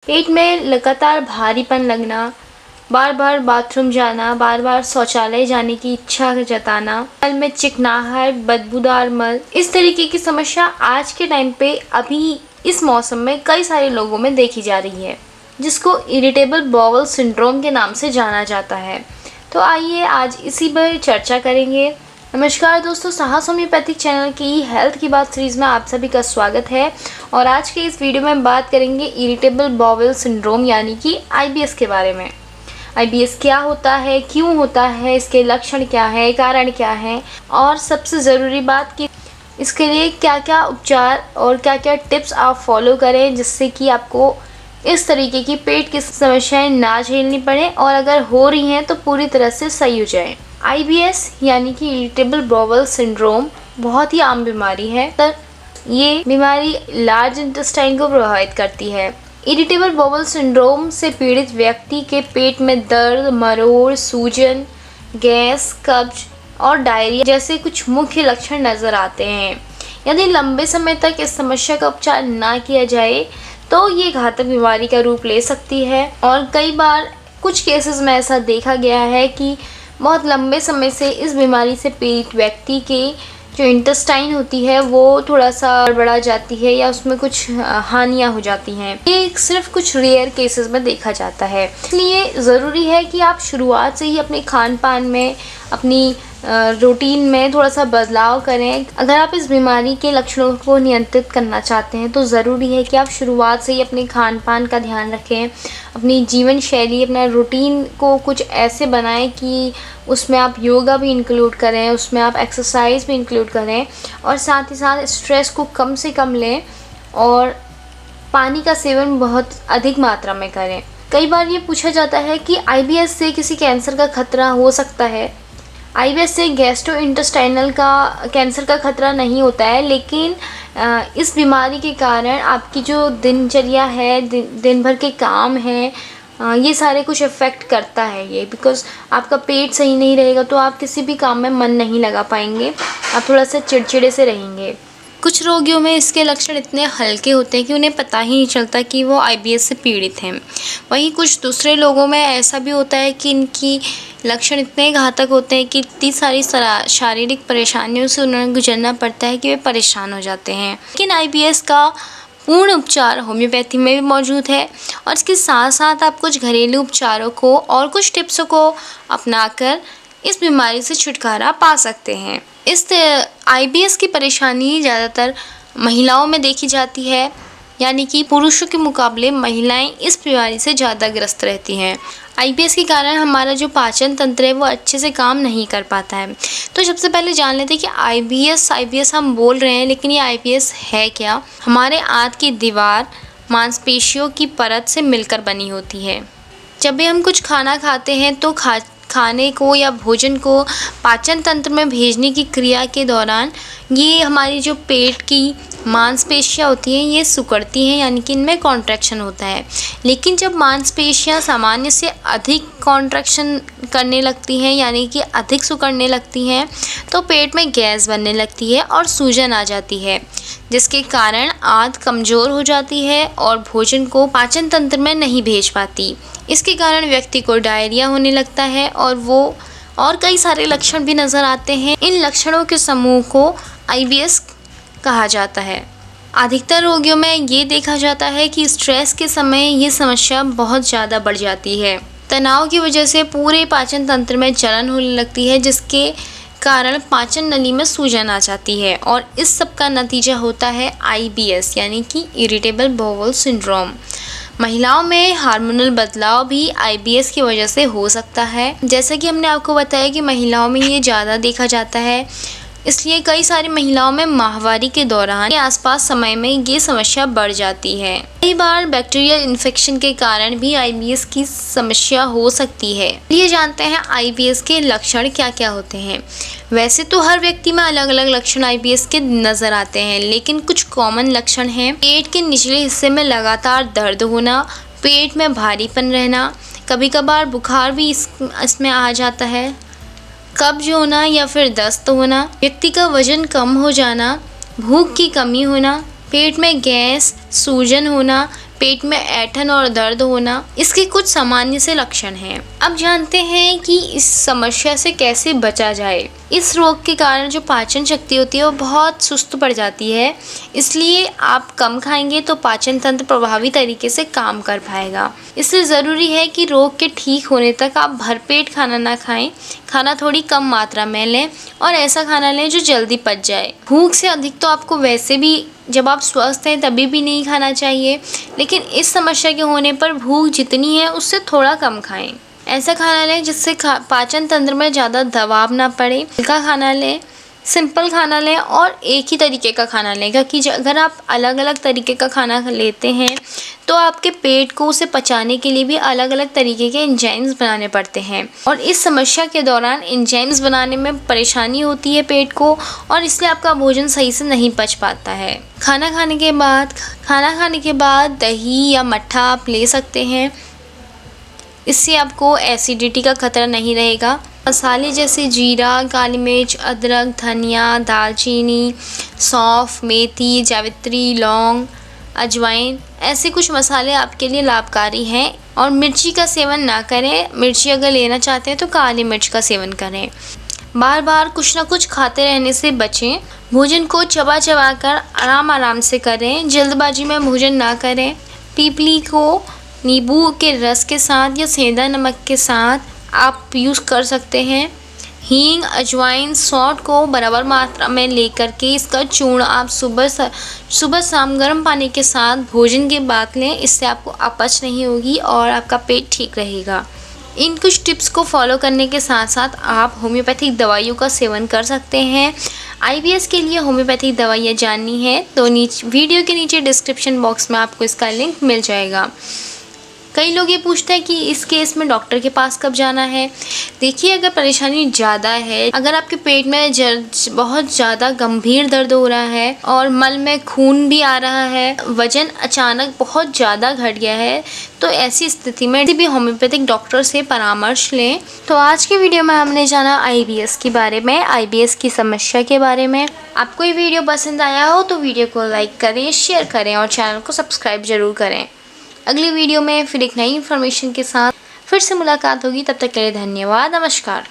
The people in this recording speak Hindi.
पेट में लगातार भारीपन लगना, बार बार बाथरूम जाना, बार बार शौचालय जाने की इच्छा जताना, मल में चिकनाहट, बदबूदार मल, इस तरीके की समस्या आज के टाइम पे अभी इस मौसम में कई सारे लोगों में देखी जा रही है, जिसको इरिटेबल बाउल सिंड्रोम के नाम से जाना जाता है। तो आइए आज इसी पर चर्चा करेंगे। नमस्कार दोस्तों, साहस होम्योपैथिक चैनल की हेल्थ की बात सीरीज़ में आप सभी का स्वागत है। और आज के इस वीडियो में बात करेंगे इरिटेबल बाउल सिंड्रोम यानी कि आईबीएस के बारे में। आईबीएस क्या होता है, क्यों होता है, इसके लक्षण क्या है, कारण क्या है, और सबसे ज़रूरी बात कि इसके लिए क्या क्या उपचार और क्या क्या टिप्स आप फॉलो करें जिससे कि आपको इस तरीके की पेट की समस्याएं ना झेलनी पड़े और अगर हो रही हैं तो पूरी तरह से सही हो जाए। आईबीएस यानी कि इरिटेबल बाउल सिंड्रोम बहुत ही आम बीमारी है। ये बीमारी लार्ज इंटेस्टाइन को प्रभावित करती है। इरिटेबल बाउल सिंड्रोम से पीड़ित व्यक्ति के पेट में दर्द, मरोड़, सूजन, गैस, कब्ज और डायरिया जैसे कुछ मुख्य लक्षण नजर आते हैं। यदि लंबे समय तक इस समस्या का उपचार ना किया जाए तो ये घातक बीमारी का रूप ले सकती है और कई बार कुछ केसेस में ऐसा देखा गया है कि बहुत लंबे समय से इस बीमारी से पीड़ित व्यक्ति के जो इंटेस्टाइन होती है वो थोड़ा सा गड़बड़ा जाती है या उसमें कुछ हानियां हो जाती हैं। ये सिर्फ कुछ रेयर केसेस में देखा जाता है, इसलिए ज़रूरी है कि आप शुरुआत से ही अपने खान पान में, अपनी रूटीन में थोड़ा सा बदलाव करें। अगर आप इस बीमारी के लक्षणों को नियंत्रित करना चाहते हैं तो ज़रूरी है कि आप शुरुआत से ही अपने खान पान का ध्यान रखें, अपनी जीवन शैली, अपना रूटीन को कुछ ऐसे बनाएं कि उसमें आप योगा भी इंक्लूड करें, उसमें आप एक्सरसाइज भी इंक्लूड करें और साथ ही साथ स्ट्रेस को कम से कम लें और पानी का सेवन बहुत अधिक मात्रा में करें। कई बार ये पूछा जाता है कि आईबीएस से किसी कैंसर का खतरा हो सकता है। आईबीएस से गैस्ट्रोइंटेस्टाइनल का कैंसर का खतरा नहीं होता है, लेकिन इस बीमारी के कारण आपकी जो दिनचर्या है, दिन भर के काम हैं, ये सारे कुछ इफ़ेक्ट करता है ये, बिकॉज़ आपका पेट सही नहीं रहेगा तो आप किसी भी काम में मन नहीं लगा पाएंगे, आप थोड़ा सा चिड़चिड़े से रहेंगे। कुछ रोगियों में इसके लक्षण इतने हल्के होते हैं कि उन्हें पता ही नहीं चलता कि वो आईबीएस से पीड़ित हैं। वहीं कुछ दूसरे लोगों में ऐसा भी होता है कि इनकी लक्षण इतने घातक होते हैं कि इतनी सारी शारीरिक परेशानियों से उन्हें गुजरना पड़ता है कि वे परेशान हो जाते हैं। लेकिन आईबीएस का पूर्ण उपचार होम्योपैथी में भी मौजूद है और इसके साथ साथ आप कुछ घरेलू उपचारों को और कुछ टिप्सों को अपनाकर इस बीमारी से छुटकारा पा सकते हैं। इस आईबीएस की परेशानी ज़्यादातर महिलाओं में देखी जाती है, यानी कि पुरुषों के मुकाबले महिलाएं इस बीमारी से ज़्यादा ग्रस्त रहती हैं। आईबीएस के कारण हमारा जो पाचन तंत्र है वो अच्छे से काम नहीं कर पाता है। तो सबसे पहले जान लेते हैं कि आईबीएस हम बोल रहे हैं, लेकिन ये आईबीएस है क्या। हमारे आंत की दीवार मांसपेशियों की परत से मिलकर बनी होती है। जब भी हम कुछ खाना खाते हैं तो खाने को या भोजन को पाचन तंत्र में भेजने की क्रिया के दौरान ये हमारी जो पेट की मांसपेशियाँ होती हैं ये सिकुड़ती हैं, यानी कि इनमें कॉन्ट्रैक्शन होता है। लेकिन जब मांसपेशियाँ सामान्य से अधिक कॉन्ट्रैक्शन करने लगती हैं, यानी कि अधिक सिकुड़ने लगती हैं, तो पेट में गैस बनने लगती है और सूजन आ जाती है, जिसके कारण आंत कमज़ोर हो जाती है और भोजन को पाचन तंत्र में नहीं भेज पाती। इसके कारण व्यक्ति को डायरिया होने लगता है और कई सारे लक्षण भी नज़र आते हैं। इन लक्षणों के समूह को आईबीएस कहा जाता है। अधिकतर रोगियों में ये देखा जाता है कि स्ट्रेस के समय ये समस्या बहुत ज़्यादा बढ़ जाती है। तनाव की वजह से पूरे पाचन तंत्र में जलन होने लगती है, जिसके कारण पाचन नली में सूजन आ जाती है और इस सब का नतीजा होता है आईबीएस यानी कि इरिटेबल बाउल सिंड्रोम। महिलाओं में हार्मोनल बदलाव भी आईबीएस की वजह से हो सकता है। जैसा कि हमने आपको बताया कि महिलाओं में ये ज़्यादा देखा जाता है, इसलिए कई सारी महिलाओं में माहवारी के दौरान या आसपास समय में ये समस्या बढ़ जाती है। कई बार बैक्टीरियल इन्फेक्शन के कारण भी आईबीएस की समस्या हो सकती है। ये जानते हैं आईबीएस के लक्षण क्या क्या होते हैं। वैसे तो हर व्यक्ति में अलग अलग लक्षण आईबीएस के नज़र आते हैं, लेकिन कुछ कॉमन लक्षण हैं। पेट के निचले हिस्से में लगातार दर्द होना, पेट में भारीपन रहना, कभी कभार बुखार भी इसमें आ जाता है, कब्ज होना या फिर दस्त होना, व्यक्ति का वजन कम हो जाना, भूख की कमी होना, पेट में गैस, सूजन होना, पेट में ऐंठन और दर्द होना इसके कुछ सामान्य से लक्षण हैं। अब जानते हैं कि इस समस्या से कैसे बचा जाए। इस रोग के कारण जो पाचन शक्ति होती है वो बहुत सुस्त पड़ जाती है, इसलिए आप कम खाएंगे तो पाचन तंत्र प्रभावी तरीके से काम कर पाएगा। इसलिए ज़रूरी है कि रोग के ठीक होने तक आप भरपेट खाना ना खाएं, खाना थोड़ी कम मात्रा में लें और ऐसा खाना लें जो जल्दी पच जाए। भूख से अधिक तो आपको वैसे भी जब आप स्वस्थ हैं तभी भी नहीं खाना चाहिए, लेकिन इस समस्या के होने पर भूख जितनी है उससे थोड़ा कम खाएं। ऐसा खाना लें जिससे पाचन तंत्र में ज़्यादा दबाव ना पड़े। हल्का खाना लें, सिंपल खाना लें और एक ही तरीके का खाना लें, क्योंकि अगर आप अलग अलग तरीके का खाना लेते हैं तो आपके पेट को उसे पचाने के लिए भी अलग अलग तरीके के एंजाइम्स बनाने पड़ते हैं और इस समस्या के दौरान एंजाइम्स बनाने में परेशानी होती है पेट को, और इसलिए आपका भोजन सही से नहीं पच पाता है। खाना खाने के बाद दही या मट्ठा आप ले सकते हैं, इससे आपको एसिडिटी का खतरा नहीं रहेगा। मसाले जैसे जीरा, काली मिर्च, अदरक, धनिया, दालचीनी, सौंफ, मेथी, जावित्री, लौंग, अजवाइन, ऐसे कुछ मसाले आपके लिए लाभकारी हैं। और मिर्ची का सेवन ना करें। मिर्ची अगर लेना चाहते हैं तो काली मिर्च का सेवन करें। बार बार कुछ ना कुछ खाते रहने से बचें। भोजन को चबा चबा कर आराम से करें, जल्दबाजी में भोजन ना करें। पीपली को नींबू के रस के साथ या सेंधा नमक के साथ आप यूज़ कर सकते हैं। हींग, अजवाइन, सौंठ को बराबर मात्रा में लेकर के इसका चूर्ण आप सुबह शाम गर्म पानी के साथ भोजन के बाद लें। इससे आपको अपच नहीं होगी और आपका पेट ठीक रहेगा। इन कुछ टिप्स को फॉलो करने के साथ साथ आप होम्योपैथिक दवाइयों का सेवन कर सकते हैं। IBS के लिए होम्योपैथिक दवाइयाँ जाननी है तो वीडियो के नीचे डिस्क्रिप्शन बॉक्स में आपको इसका लिंक मिल जाएगा। कई लोग ये पूछते हैं कि इस केस में डॉक्टर के पास कब जाना है। देखिए, अगर परेशानी ज़्यादा है, अगर आपके पेट में बहुत ज़्यादा गंभीर दर्द हो रहा है और मल में खून भी आ रहा है, वजन अचानक बहुत ज़्यादा घट गया है, तो ऐसी स्थिति में किसी भी होम्योपैथिक डॉक्टर से परामर्श लें। तो आज की वीडियो में हमने जाना IBS के बारे में, IBS की समस्या के बारे में। आपको ये वीडियो पसंद आया हो तो वीडियो को लाइक करें, शेयर करें और चैनल को सब्सक्राइब ज़रूर करें। अगली वीडियो में फिर एक नई इन्फॉर्मेशन के साथ फिर से मुलाकात होगी। तब तक के लिए धन्यवाद। नमस्कार।